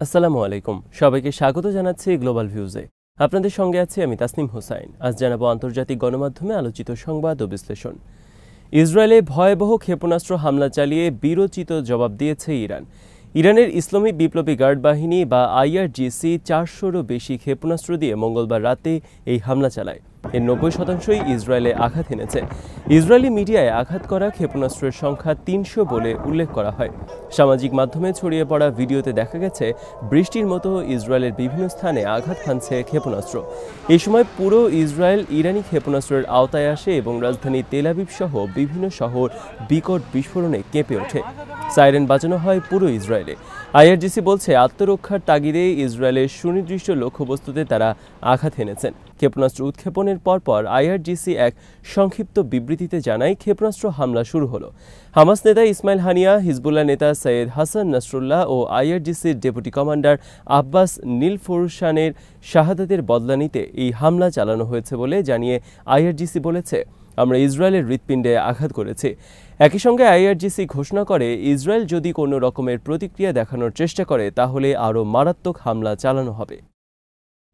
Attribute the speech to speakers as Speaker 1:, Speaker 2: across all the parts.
Speaker 1: আসসালামু আলাইকুম। সবাইকে স্বাগত জানাচ্ছি গ্লোবাল ভিউজে। আপনাদের সঙ্গে আছি আমি তাসনিম হোসাইন। আজ জানাবো আন্তর্জাতিক গণমাধ্যমে আলোচিত সংবাদ ও বিশ্লেষণ। ইসরায়েলে ভয়াবহ ক্ষেপণাস্ত্র হামলা চালিয়ে বীরোচিত জবাব দিয়েছে ইরান। ইরানের ইসলামী বিপ্লবী গার্ড বাহিনী বা আইআরজিসি 400-রও বেশি ক্ষেপণাস্ত্র দিয়ে মঙ্গলবার রাতে এই হামলা চালায়। এর 90%ই ইসরায়েলে আঘাত এনেছে। ইসরায়েলি মিডিয়ায় আঘাত করা ক্ষেপণাস্ত্রের সংখ্যা 300 বলে উল্লেখ করা হয়। সামাজিক মাধ্যমে ছড়িয়ে পড়া ভিডিওতে দেখা গেছে বৃষ্টির মতো ইসরায়েলের বিভিন্ন স্থানে আঘাত হানছে ক্ষেপণাস্ত্র। এই সময় পুরো ইসরায়েল ইরানি ক্ষেপণাস্ত্রের আওতায় আসে এবং রাজধানী তেল আবিব সহ বিভিন্ন শহর বিকট বিস্ফোরণে কেঁপে ওঠে। সাইরেন বাজানো হয় পুরো ইসরায়েলে। আইআরজিসি বলছে আত্মরক্ষার তাগিদে ইসরায়েলের সুনির্দিষ্ট লক্ষ্যবস্তুতে তারা আঘাত এনেছেন। ক্ষেপণাস্ত্র উৎক্ষেপণের পরপর আইআরজিসি এক সংক্ষিপ্ত বিবৃতিতে জানায় ক্ষেপণাস্ত্র হামলা শুরু হলো। হামাস নেতা ইসমাইল হানিয়া, হিজবুল্লাহ নেতা সৈয়দ হাসান নাসরুল্লাহ ও আইআরজিসির ডেপুটি কমান্ডার আব্বাস নীলফরুসানের শাহাদাতের বদলা নিতে এই হামলা চালানো হয়েছে বলে জানিয়ে আইআরজিসি বলেছে, আমরা ইসরায়েলের হৃৎপিণ্ডে আঘাত করেছি। একই সঙ্গে আইআরজিসি ঘোষণা করে ইসরায়েল যদি কোনো রকমের প্রতিক্রিয়া দেখানোর চেষ্টা করে তাহলে আরও মারাত্মক হামলা চালানো হবে।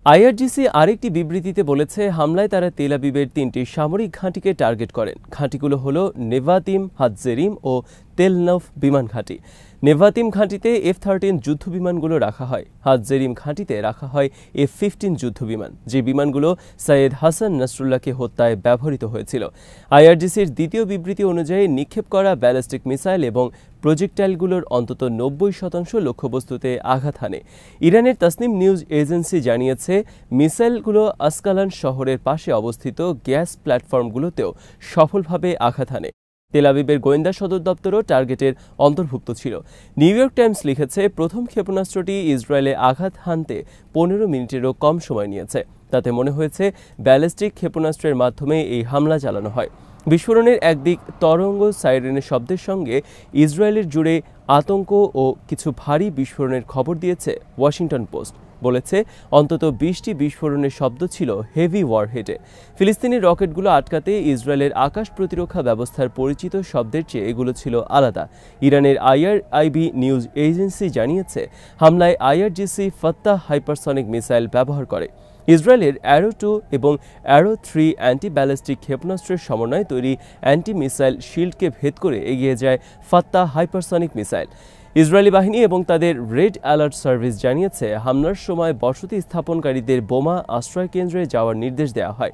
Speaker 1: আইআরজিসি আরেকটি বিবৃতিতে বলেছে হামলায় তারা তেল আবিবের 3টি সামরিক ঘাঁটিকে টার্গেট করেন। ঘাঁটিগুলো হল নেভাতিম, হাতজেরিম ও তেলনভ বিমান ঘাঁটি। নেভাতিম ঘাঁটিতে F-13 যুদ্ধ বিমানগুলো রাখা হয়। হাতজেরিম ঘাঁটিতে রাখা হয় F-15 যুদ্ধ বিমান, যে বিমানগুলো সৈয়দ হাসান নাসরুল্লাহকে হত্যায় ব্যবহৃত হয়েছিল। আইআরজিসির দ্বিতীয় বিবৃতি অনুযায়ী নিক্ষেপ করা ব্যালিস্টিক মিসাইল এবং প্রজেক্টাইলগুলোর অন্তত 90% লক্ষ্যবস্তুতে আঘাত হানে। ইরানের তাসনিম নিউজ এজেন্সি জানিয়েছে মিসাইলগুলো আসকালান শহরের পাশে অবস্থিত গ্যাস প্ল্যাটফর্মগুলোতেও সফলভাবে আঘাত হানে। তেল আবিবের গোয়েন্দা সদর দপ্তরও টার্গেটের অন্তর্ভুক্ত ছিল। নিউ ইয়র্ক টাইমস লিখেছে প্রথম ক্ষেপণাস্ত্রটি ইসরায়েলে আঘাত হানতে 15 মিনিটেরও কম সময় নিয়েছে। তাতে মনে হয়েছে ব্যালিস্টিক ক্ষেপণাস্ত্রের মাধ্যমে এই হামলা চালানো হয়। বিস্ফোরণের একদিক তরঙ্গ সাইরেনের শব্দের সঙ্গে ইসরায়েলের জুড়ে আতঙ্ক ও কিছু ভারী বিস্ফোরণের খবর দিয়েছে ওয়াশিংটন পোস্ট। বলেছে অন্তত 20টি বিস্ফোরণের শব্দ ছিল হেভি ওয়ারহেডে। ফিলিস্তিনি রকেটগুলো আটকাতে ইসরায়েলের আকাশ প্রতিরক্ষা ব্যবস্থার পরিচিত শব্দের চেয়ে এগুলো ছিল আলাদা। ইরানের আইআরআইবি নিউজ এজেন্সি জানিয়েছে হামলায় আইআরজিসি ফাত্তাহ হাইপারসনিক মিসাইল ব্যবহার করে। ইসরায়েলের অ্যারো 2 এবং অ্যারো 3 অ্যান্টি ব্যালিস্টিক ক্ষেপণাস্ত্রের সমন্বয়ে তৈরি অ্যান্টি মিসাইল শিল্ডকে ভেদ করে এগিয়ে যায় ফাত্তাহ হাইপারসনিক মিসাইল। ইসরায়েলি বাহিনী এবং তাদের রেড অ্যালার্ট সার্ভিস জানিয়েছে হামলার সময় বসতি স্থাপনকারীদের বোমা আশ্রয় কেন্দ্রে যাওয়ার নির্দেশ দেওয়া হয়।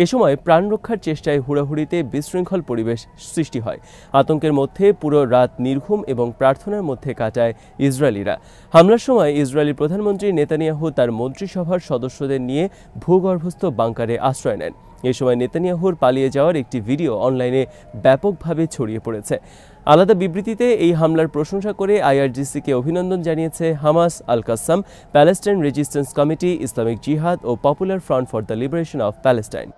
Speaker 1: এ সময় প্রাণ রক্ষার চেষ্টায় হুড়াহুড়িতে বিশৃঙ্খল পরিবেশ সৃষ্টি হয়। আতঙ্কের মধ্যে পুরো রাত নির্ঘুম এবং প্রার্থনার মধ্যে কাটায় ইসরায়েলিরা। হামলার সময় ইসরায়েলি প্রধানমন্ত্রী নেতানিয়াহু তার মন্ত্রিসভার সদস্যদের নিয়ে ভূগর্ভস্থ বাংকারে আশ্রয় নেন। এ সময় নেতানিয়াহুর পালিয়ে যাওয়ার একটি ভিডিও অনলাইনে ব্যাপকভাবে ছড়িয়ে পড়েছে। আলাদা বিবৃতিতে এই হামলার প্রশংসা করে আইআরজিসিকে অভিনন্দন জানিয়েছে Hamas, Al Qassam, Palestine resistance committee, Islamic Jihad ও popular front for the liberation of Palestine.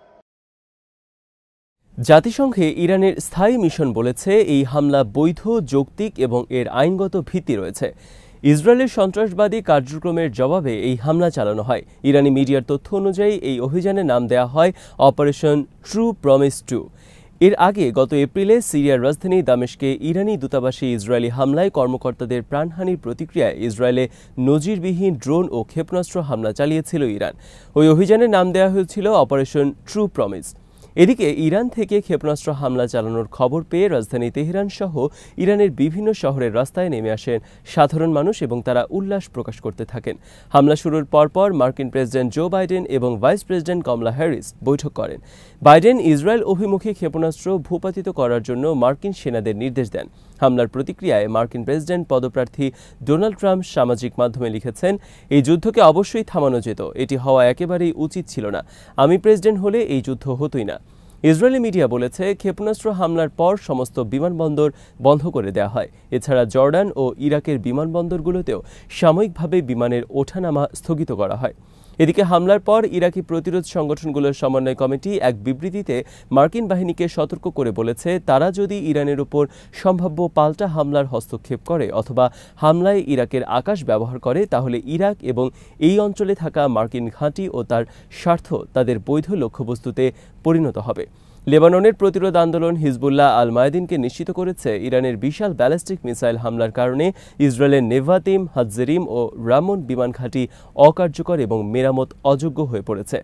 Speaker 1: জাতিসংঘে ইরানের স্থায়ী মিশন বলেছে এই হামলা বৈধ, যৌক্তিক এবং এর আইনগত ভিত্তি রয়েছে। ইসরায়েলের সন্ত্রাসবাদী কার্যক্রমের জবাবে এই হামলা চালানো হয়। ইরানি মিডিয়ার তথ্য অনুযায়ী এই অভিযানের নাম দেওয়া হয় অপারেশন ট্রু প্রমিস 2। এর আগে গত এপ্রিলে সিরিয়ার রাজধানী দামেস্কে ইরানি দূতাবাসে ইসরায়েলি হামলায় কর্মকর্তাদের প্রাণহানির প্রতিক্রিয়ায় ইসরায়েলে নজিরবিহীন ড্রোন ও ক্ষেপণাস্ত্র হামলা চালিয়েছিল ইরান। ওই অভিযানের নাম দেওয়া হয়েছিল অপারেশন ট্রু প্রমিস। এদিকে ইরান থেকে ক্ষেপণাস্ত্র হামলা চালানোর খবর পেয়ে রাজধানী তেহরান সহ ইরানের বিভিন্ন শহরের রাস্তায় নেমে আসেন সাধারণ মানুষ এবং তারা উল্লাস প্রকাশ করতে থাকেন। হামলা শুরুর পরপর মার্কিন প্রেসিডেন্ট জো বাইডেন এবং ভাইস প্রেসিডেন্ট কমলা হ্যারিস বৈঠক করেন। বাইডেন ইসরায়েল অভিমুখী ক্ষেপণাস্ত্র ভূপাতিত করার জন্য মার্কিন সেনাদের নির্দেশ দেন। হামলার প্রতিক্রিয়ায় মার্কিন প্রেসিডেন্ট পদপ্রার্থী ডোনাল্ড ট্রাম্প সামাজিক মাধ্যমে লিখেছেন, এই যুদ্ধকে অবশ্যই থামানো যেত, এটি হওয়া একেবারেই উচিত ছিল না। আমি প্রেসিডেন্ট হলে এই যুদ্ধ হতোই না। ইসরায়েলি মিডিয়া বলেছে ক্ষেপণাস্ত্র হামলার পর সমস্ত বিমানবন্দর বন্ধ করে দেওয়া হয়। এছাড়া জর্ডান ও ইরাকের বিমানবন্দরগুলোতেও সাময়িকভাবে বিমানের ওঠানামা স্থগিত করা হয়। এদিকে হামলার পর ইরাকি প্রতিরোধ সংগঠনগুলোর সমন্বয় কমিটি এক বিবৃতিতে মার্কিন বাহিনীকে সতর্ক করে বলেছে তারা যদি ইরানের উপর সম্ভাব্য পাল্টা হামলার হস্তক্ষেপ করে অথবা হামলায় ইরাকের আকাশ ব্যবহার করে তাহলে ইরাক এবং এই অঞ্চলে থাকা মার্কিন ঘাঁটি ও তার স্বার্থ তাদের বৈধ লক্ষ্যবস্তুতে পরিণত হবে। লেবাননের প্রতিরোধ আন্দোলন হিজবুল্লাহ আল মায়াদিনকে নিশ্চিত করেছে ইরানের বিশাল ব্যালিস্টিক মিসাইল হামলার কারণে ইসরায়েলের নেভাতিম, হাতজেরিম ও রামন বিমান ঘাঁটি অকার্যকর এবং মেরামত অযোগ্য হয়ে পড়েছে।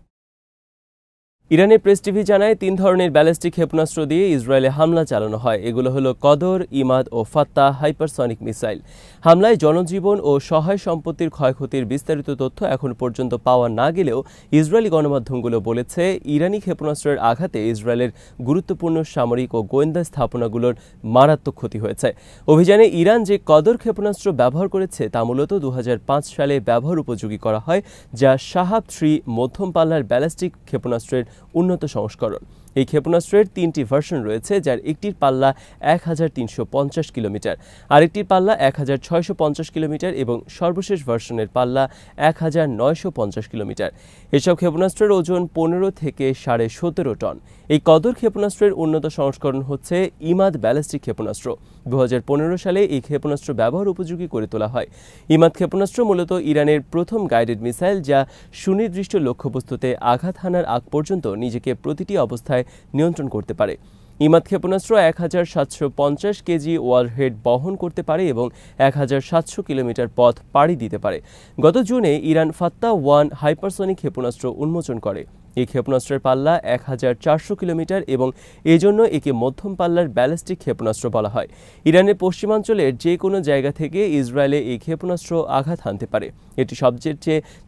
Speaker 1: ইরানের প্রেস টিভি জানায় 3 ধরনের ব্যালিস্টিক ক্ষেপণাস্ত্র দিয়ে ইসরায়েলে হামলা চালানো হয়। এগুলো হলো কদর, ইমাদ ও ফাত্তাহ হাইপারসনিক মিসাইল। হামলায় জনজীবন ও সহায় সম্পত্তির ক্ষয়ক্ষতির বিস্তারিত তথ্য এখন পর্যন্ত পাওয়া না গেলেও ইসরায়েলি গণমাধ্যমগুলো বলেছে ইরানি ক্ষেপণাস্ত্রের আঘাতে ইসরায়েলের গুরুত্বপূর্ণ সামরিক ও গোয়েন্দা স্থাপনাগুলোর মারাত্মক ক্ষতি হয়েছে। অভিযানে ইরান যে কদর ক্ষেপণাস্ত্র ব্যবহার করেছে তা মূলত 2005 সালে ব্যবহার উপযোগী করা হয়, যা শাহাব 3 মধ্যম পাল্লার ব্যালিস্টিক ক্ষেপণাস্ত্রের উন্নত সংস্করণ। এই ক্ষেপণাস্ত্রের 3টি ভার্সন রয়েছে, যার একটির পাল্লা 1350 কিলোমিটার, আরেকটির পাল্লা 1650 কিলোমিটার এবং সর্বশেষ ভার্সনের পাল্লা 1950 কিলোমিটার। এসব ক্ষেপণাস্ত্রের ওজন 15 থেকে 17.5 টন। এই কদর ক্ষেপণাস্ত্রের উন্নত সংস্করণ হচ্ছে ইমাদ ব্যালিস্টিক ক্ষেপণাস্ত্র। 2015 সালে এই ক্ষেপণাস্ত্র ব্যবহার উপযোগী করে তোলা হয়। ইমাদ ক্ষেপণাস্ত্র মূলত ইরানের প্রথম গাইডেড মিসাইল, যা সুনির্দিষ্ট লক্ষ্যবস্তুতে আঘাত হানার আগ পর্যন্ত নিজেকে প্রতিটি অবস্থায় নিয়ন্ত্রণ করতে পারে। ইমাদ ক্ষেপণাস্ত্র 1750 কেজি ওয়ারহেড বহন করতে পারে এবং 1700 কিলোমিটার পথ পাড়ি দিতে পারে। গত জুনে ইরান ফাত্তাহ 1 হাইপারসনিক ক্ষেপণাস্ত্র উন্মোচন করে। এই ক্ষেপণাস্ত্রের পাল্লা 1400 কিলোমিটার এবং এজন্য একে মধ্যম পাল্লার ব্যালিস্টিক ক্ষেপণাস্ত্র বলা হয়। ইরানের পশ্চিমাঞ্চলের যে কোনো জায়গা থেকে ইসরায়েলে এই ক্ষেপণাস্ত্র আঘাত হানতে পারে। এটি সবচেয়ে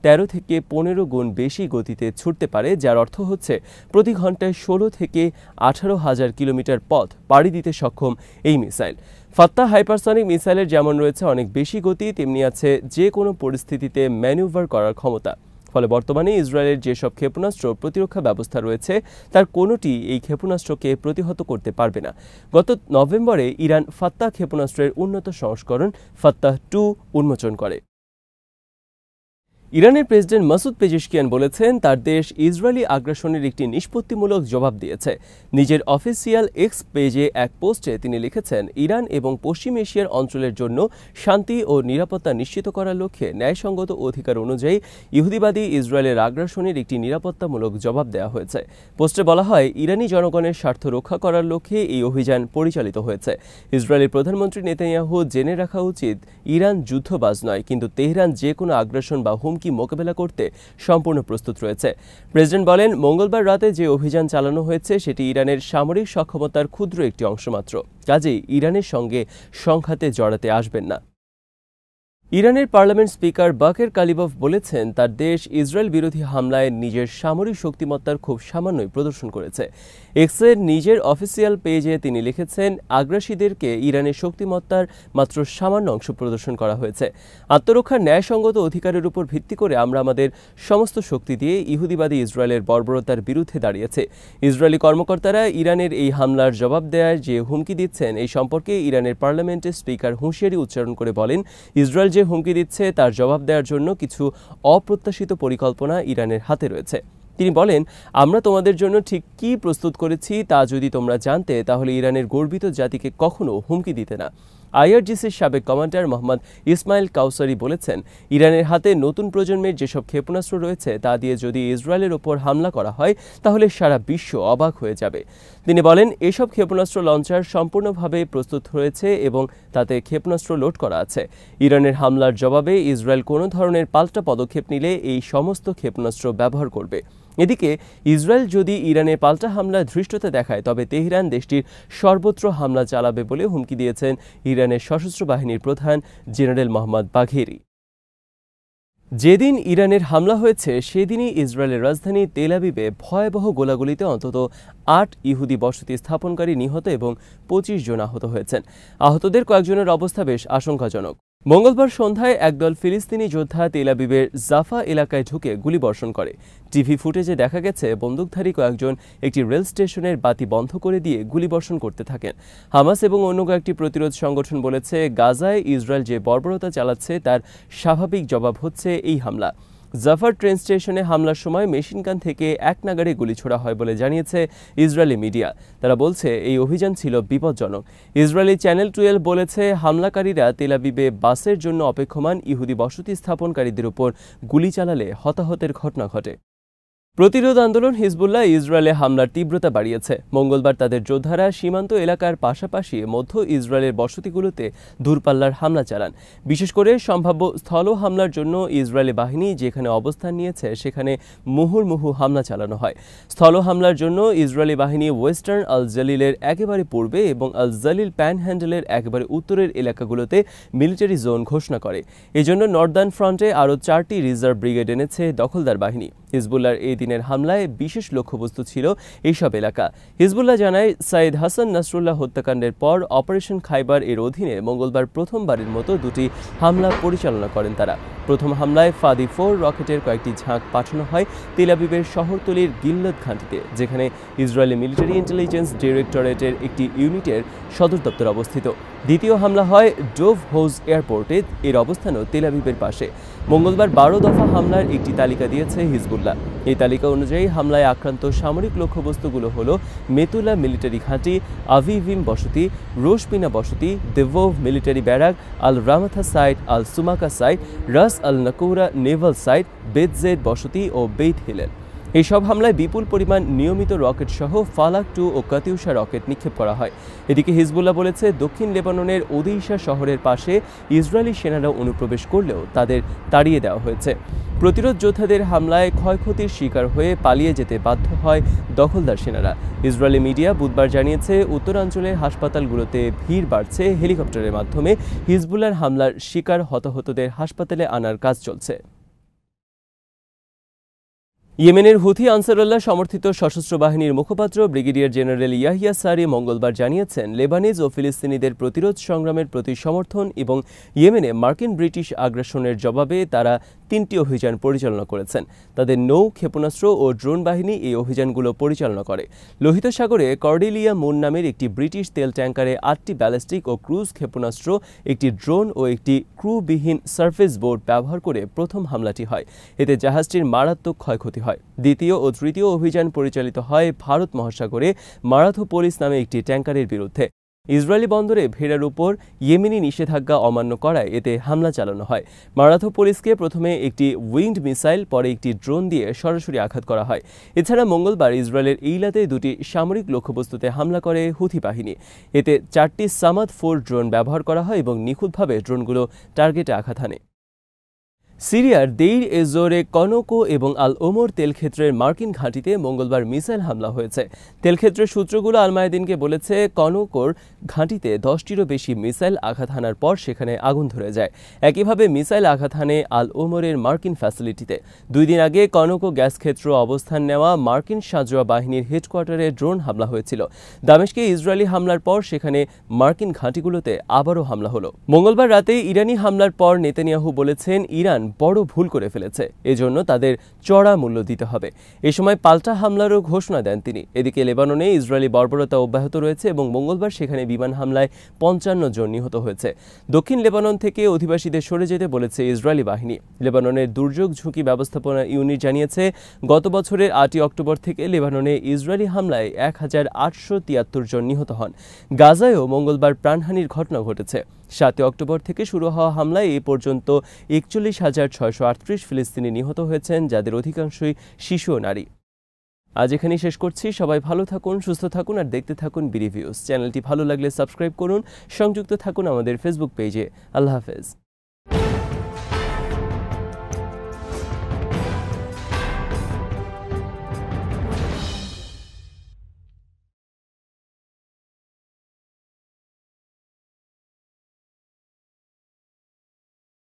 Speaker 1: 13 থেকে 15 গুণ বেশি গতিতে ছুটতে পারে, যার অর্থ হচ্ছে প্রতি ঘন্টায় 16 থেকে 18,000 কিলোমিটার পথ পাড়ি দিতে সক্ষম এই মিসাইল। ফাত্তাহ হাইপারসনিক মিসাইলের যেমন রয়েছে অনেক বেশি গতি, তেমনি আছে যে কোনো পরিস্থিতিতে ম্যানুভার করার ক্ষমতা। ফলে বর্তমানে ইসরায়েলের যেসব ক্ষেপণাস্ত্র প্রতিরক্ষা ব্যবস্থা রয়েছে তার কোনোটি এই ক্ষেপণাস্ত্রকে প্রতিহত করতে পারবে না। গত নভেম্বরে ইরান ফাত্তাহ ক্ষেপণাস্ত্রের উন্নত সংস্করণ ফাত্তাহ 2 উন্মোচন করে। ইরানের প্রেসিডেন্ট মাসুদ পেজেশকিয়ান বলেছেন তার দেশ ইসরায়েলি আগ্রাসনের একটি নিষ্পত্তিমূলক জবাব দিয়েছে। নিজের অফিসিয়াল এক্স পেজে এক পোস্টে তিনি লিখেছেন, ইরান এবং পশ্চিম এশিয়ার অঞ্চলের জন্য শান্তি ও নিরাপত্তা নিশ্চিত করার লক্ষ্যে ন্যায়সঙ্গত অধিকার অনুযায়ী ইহুদিবাদী ইসরায়েলের আগ্রাসনের একটি নিরাপত্তামূলক জবাব দেওয়া হয়েছে। পোস্টে বলা হয়, ইরানি জনগণের স্বার্থ রক্ষা করার লক্ষ্যে এই অভিযান পরিচালিত হয়েছে। ইসরায়েলের প্রধানমন্ত্রী নেতানিয়াহু জেনে রাখা উচিত, ইরান যুদ্ধবাজ নয়, কিন্তু তেহরান যে কোনো আগ্রাসন বা হুমকি মোকাবেলা করতে সম্পূর্ণ প্রস্তুত রয়েছে। প্রেসিডেন্ট বলেন, মঙ্গলবার রাতে যে অভিযান চালানো হয়েছে সেটি ইরানের সামরিক সক্ষমতার ক্ষুদ্র একটি অংশ মাত্র। কাজেই ইরানের সঙ্গে সংঘাতে জড়াতে আসবেন না। ইরানের পার্লামেন্ট স্পিকার বাকের কালিবফ বলেছেন তার দেশ ইসরায়েল বিরোধী হামলায় নিজের সামরিক শক্তিমত্তার খুব সামান্যই প্রদর্শন করেছে। এক্সের নিজের অফিসিয়াল পেজে তিনি লিখেছেন, আগ্রাসীদেরকে ইরানের শক্তিমত্তার মাত্র সামান্য অংশ প্রদর্শন করা হয়েছে। আত্মরক্ষার ন্যায়সঙ্গত অধিকারের উপর ভিত্তি করে আমরা আমাদের সমস্ত শক্তি দিয়ে ইহুদিবাদী ইসরায়েলের বর্বরতার বিরুদ্ধে দাঁড়িয়েছে। ইসরায়েলি কর্মকর্তারা ইরানের এই হামলার জবাব দেওয়ার যে হুমকি দিচ্ছেন এই সম্পর্কে ইরানের পার্লামেন্টের স্পিকার হুঁশিয়ারি উচ্চারণ করে বলেন, ইসরায়েল যে হুমকি দিচ্ছে তার জবাব দেওয়ার জন্য কিছু অপ্রত্যাশিত পরিকল্পনা ইরানের হাতে রয়েছে। তিনি বলেন, আমরা তোমাদের জন্য ঠিক কী প্রস্তুত করেছি তা যদি তোমরা জানতে তাহলে ইরানের গর্বিত জাতিকে কখনো হুমকি দিতে না। আইআরজিসির সাবেক কমান্ডার মোহাম্মদ ইসমাইল কাউসারি বলেছেন, ইরানের হাতে নতুন প্রজন্মের যেসব ক্ষেপণাস্ত্র রয়েছে তা দিয়ে যদি ইসরায়েলের ওপর হামলা করা হয় তাহলে সারা বিশ্ব অবাক হয়ে যাবে। তিনি বলেন, এসব ক্ষেপণাস্ত্র লঞ্চার সম্পূর্ণভাবে প্রস্তুত হয়েছে এবং তাতে ক্ষেপণাস্ত্র লোড করা আছে। ইরানের হামলার জবাবে ইসরায়েল কোনো ধরনের পাল্টা পদক্ষেপ নিলে এই সমস্ত ক্ষেপণাস্ত্র ব্যবহার করবে। এদিকে ইসরায়েল যদি ইরানের পাল্টা হামলার ধৃষ্টতা দেখায় তবে তেহরান দেশটির সর্বত্র হামলা চালাবে বলে হুমকি দিয়েছেন ইরানের সশস্ত্র বাহিনীর প্রধান জেনারেল মোহাম্মদ বাঘেরি। যেদিন ইরানের হামলা হয়েছে সেদিনই ইসরায়েলের রাজধানী তেল আবিবে ভয়াবহ গোলাগুলিতে অন্তত 8 ইহুদি বসতি স্থাপনকারী নিহত এবং 25 জন আহত হয়েছেন। আহতদের কয়েকজনের অবস্থা বেশ আশঙ্কাজনক। মঙ্গলবার সন্ধ্যায় একদল ফিলিস্তিনি যোদ্ধা তেল আবিবের জাফা এলাকায় ঢুকে গুলিবর্ষণ করে। টিভি ফুটেজে দেখা গেছে বন্দুকধারী কয়েকজন একটি রেল স্টেশনের বাতি বন্ধ করে দিয়ে গুলিবর্ষণ করতে থাকেন। হামাস এবং অন্য কয়েকটি প্রতিরোধ সংগঠন বলেছে, গাজায় ইসরায়েল যে বর্বরতা চালাচ্ছে তার স্বাভাবিক জবাব হচ্ছে এই হামলা। জাফার ট্রেন স্টেশনে হামলার সময় মেশিনগান থেকে একনাগাড়ে গুলি ছোড়া হয় বলে জানিয়েছে ইসরায়েলি মিডিয়া। তারা বলছে এই অভিযান ছিল বিপজ্জনক। ইসরায়েলি চ্যানেল 12 বলেছে, হামলাকারীরা তেল আবিবে বাসের জন্য অপেক্ষমান ইহুদি বসতি স্থাপনকারীদের উপর গুলি চালালে হতাহতের ঘটনা ঘটে। প্রতিরোধ আন্দোলন হিজবুল্লাহ ইসরায়েলে হামলার তীব্রতা বাড়িয়েছে। মঙ্গলবার তাদের যোদ্ধারা সীমান্ত এলাকার পাশাপাশি মধ্য ইসরায়েলের বসতিগুলোতে দূরপাল্লার হামলা চালান। বিশেষ করে সম্ভাব্য স্থল হামলার জন্য ইসরায়েলি বাহিনী যেখানে অবস্থান নিয়েছে সেখানে মুহুর্মুহু হামলা চালানো হয়। স্থল হামলার জন্য ইসরায়েলি বাহিনী ওয়েস্টার্ন আল জালিলের একেবারে পূর্বে এবং আল জালিল প্যানহ্যান্ডেলের একেবারে উত্তরের এলাকাগুলোতে মিলিটারি জোন ঘোষণা করে। এজন্য নর্দার্ন ফ্রন্টে আরও 4টি রিজার্ভ ব্রিগেড এনেছে দখলদার বাহিনী। হিজবুল্লাহর এই দিনের হামলায় বিশেষ লক্ষ্যবস্তু ছিল এইসব এলাকা। হিজবুল্লাহ জানায়, সাইদ হাসান নাসরুল্লাহ হত্যাকাণ্ডের পর অপারেশন খাইবার এর অধীনে মঙ্গলবার প্রথমবারের মতো 2টি হামলা পরিচালনা করেন তারা। প্রথম হামলায় ফাদি 4 রকেটের কয়েকটি ঝাঁক পাঠানো হয় তেল আবিবের শহরতলির গিল্লত ঘাঁটিতে, যেখানে ইসরায়েলি মিলিটারি ইন্টেলিজেন্স ডিরেক্টরেটের একটি ইউনিটের সদর দপ্তর অবস্থিত। দ্বিতীয় হামলা হয় ডোভ হোজ এয়ারপোর্টে, এর অবস্থানও তেল আবিবের পাশে। মঙ্গলবার 12 দফা হামলার একটি তালিকা দিয়েছে হিজবুল্লাহ। এই তালিকা অনুযায়ী হামলায় আক্রান্ত সামরিক লক্ষ্যবস্তুগুলো হল মেতুলা মিলিটারি ঘাঁটি, আভিভিম বসতি, রোশপিনা বসতি, দেভোভ মিলিটারি ব্যারাক, আল রামাথা সাইট, আল সুমাকা সাইট, রাস আল নাকুরা নেভাল সাইট, বেতজেদ বসতি ও বেইত হিলেল। এই সব হামলায় বিপুল পরিমাণ নিয়মিত রকেট সহ ফালাক 2 ও কাতিউশা রকেট নিক্ষেপ করা হয়। এদিকে হিজবুল্লাহ বলেছে, দক্ষিণ লেবাননের ওদেইশা শহরের পাশে ইসরায়েলি সেনারা অনুপ্রবেশ করলেও তাদের তাড়িয়ে দেওয়া হয়েছে। প্রতিরোধ যোদ্ধাদের হামলায় ক্ষয়ক্ষতির শিকার হয়ে পালিয়ে যেতে বাধ্য হয় দখলদার সেনারা। ইসরায়েলি মিডিয়া বুধবার জানিয়েছে, উত্তরাঞ্চলের হাসপাতালগুলোতে ভিড় বাড়ছে। হেলিকপ্টারের মাধ্যমে হিজবুল্লাহর হামলার শিকার হতাহতদের হাসপাতালে আনার কাজ চলছে। ইয়েমেনের হুথি আনসারুল্লাহ সমর্থিত সশস্ত্র বাহিনীর মুখপাত্র ব্রিগেডিয়ার জেনারেল ইয়াহিয়া সারি মঙ্গলবার জানিয়েছেন, লেবানিজ ও ফিলিস্তিনিদের প্রতিরোধ সংগ্রামের প্রতি সমর্থন এবং ইয়েমেনে মার্কিন ব্রিটিশ আগ্রাসনের জবাবে তারা 3টি অভিযান পরিচালনা করেছেন। তাদের নৌ, ক্ষেপণাস্ত্র ও ড্রোন বাহিনী এই অভিযানগুলো পরিচালনা করে। লোহিত সাগরে কর্ডেলিয়া মুন নামের একটি ব্রিটিশ তেল ট্যাঙ্কারে 8টি ব্যালিস্টিক ও ক্রুজ ক্ষেপণাস্ত্র, একটি ড্রোন ও একটি ক্রুবিহীন সার্ফেস বোট ব্যবহার করে প্রথম হামলাটি হয়। এতে জাহাজটির মারাত্মক ক্ষয়ক্ষতি হয়। দ্বিতীয় ও তৃতীয় অভিযান পরিচালিত হয় ভারত মহাসাগরে মারাথোপোলিস নামে একটি ট্যাঙ্কারের বিরুদ্ধে। ইসরায়েলি বন্দরে ভেড়ার উপর ইয়েমেনি নিষেধাজ্ঞা অমান্য করায় এতে হামলা চালানো হয়। মারাথোপোলিসকে প্রথমে একটি উইংড মিসাইল, পরে একটি ড্রোন দিয়ে সরাসরি আঘাত করা হয়। এছাড়া মঙ্গলবার ইসরায়েলের এইলাতে 2টি সামরিক লক্ষ্যবস্তুতে হামলা করে হুথি বাহিনী। এতে 4টি সামাদ 4 ড্রোন ব্যবহার করা হয় এবং নিখুঁতভাবে ড্রোনগুলো টার্গেটে আঘাত হানে। সিরিয়ার দেইর এজোরে কনকো এবং আল ওমর তেলক্ষেত্রের মার্কিন ঘাঁটিতে মঙ্গলবার মিসাইল হামলা হয়েছে। তেলক্ষেত্রের সূত্রগুলো আল মায়াদিনকে বলেছে, কনকোর ঘাঁটিতে 10টিরও বেশি মিসাইল আঘাত হানার পর সেখানে আগুন ধরে যায়। একইভাবে মিসাইল আঘাত হানে আল ওমরের মার্কিন ফ্যাসিলিটিতে। 2 দিন আগে কনকো গ্যাস ক্ষেত্র অবস্থান নেওয়া মার্কিন সাঁজোয়া বাহিনীর হেডকোয়ার্টারে ড্রোন হামলা হয়েছিল। দামেস্কে ইসরায়েলি হামলার পর সেখানে মার্কিন ঘাঁটিগুলোতে আবারও হামলা হলো। মঙ্গলবার রাতে ইরানি হামলার পর নেতানিয়াহু বলেছেন, ইরান বড় ভুল করে ফেলেছে, এজন্য তাদের চড়া মূল্য দিতে হবে। এ সময় পাল্টা হামলারও ঘোষণা দেন তিনি। এদিকে লেবাননে ইসরায়েলি বর্বরতা অব্যাহত রয়েছে এবং মঙ্গলবার সেখানে বিমান হামলায় 55 জন নিহত হয়েছে। দক্ষিণ লেবানন থেকে অধিবাসীদের সরে যেতে বলেছে ইসরায়েলি বাহিনী। লেবাননের দুর্যোগ ঝুঁকি ব্যবস্থাপনা ইউনিট জানিয়েছে, গত বছরের 8 অক্টোবর থেকে লেবাননে ইসরায়েলি হামলায় 1873 জন নিহত হন। গাজায়ও মঙ্গলবার প্রাণহানির ঘটনা ঘটেছে। 7 অক্টোবর থেকে শুরু হওয়া হামলায় এ পর্যন্ত 41,638 ফিলিস্তিনি নিহত হয়েছেন, যাদের অধিকাংশই শিশু ও নারী। আজ এখানেই শেষ করছি। সবাই ভালো থাকুন, সুস্থ থাকুন আর দেখতে থাকুন বিডি ভিউজ। চ্যানেলটি ভালো লাগলে সাবস্ক্রাইব করুন, সংযুক্ত থাকুন আমাদের ফেসবুক পেজে। আল্লাহ হাফেজ।